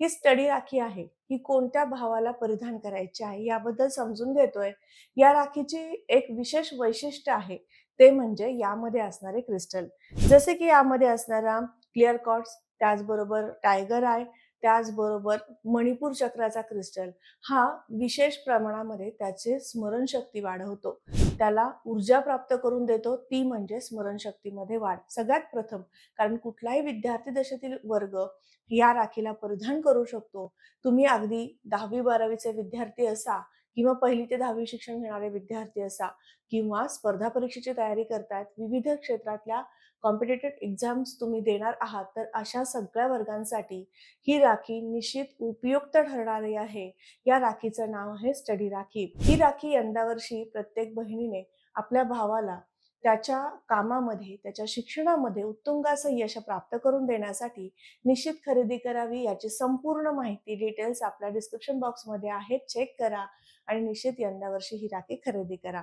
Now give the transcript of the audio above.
ही study rakhi आहे, ही कोणत्या भावाला परिधान करायची आहे याबद्दल समजून घेतोय. या राखीची एक विशेष वैशिष्ट्य आहे, ते म्हणजे यामध्ये असणारे क्रिस्टल. जसे की यामध्ये असणारा क्लिअर क्वार्ट्ज, त्याचबरोबर टायगर आय, त्याचबरोबर मणिपूर चक्राचा क्रिस्टल हा विशेष प्रमाणामध्ये त्याची स्मरणशक्ती वाढवतो. त्याला ऊर्जा प्राप्त करून देतो, ती म्हणजे स्मरणशक्तीमध्ये वाढ. सगळ्यात प्रथम कारण कुठलाही विद्यार्थी दशेतील वर्ग या राखीला परिधान करू शकतो. तुम्ही अगदी 10वी-12वीचे विद्यार्थी असा किंवा 1ली ते 10वी शिक्षण घेणारे विद्यार्थी असा किंवा स्पर्धा परीक्षेची तयारी करतायत, विविध क्षेत्रातल्या कॉम्पिटिटिव्ह एक्झाम्स तुम्ही देणार आहात, तर अशा सगळ्या वर्गांसाठी ही राखी निश्चित उपयुक्त ठरणारी आहे. या राखीचं नाव आहे स्टडी राखी. ही राखी यंदावर्षी प्रत्येक बहिणीने आपल्या भावाला त्याच्या कामामध्ये, त्याच्या शिक्षणामध्ये उत्तुंग असं यश प्राप्त करून देण्यासाठी निश्चित खरेदी करावी. याची संपूर्ण माहिती, डिटेल्स आपल्या डिस्क्रिप्शन बॉक्समध्ये आहेत. चेक करा आणि निश्चित यंदावर्षी ही राखी खरेदी करा.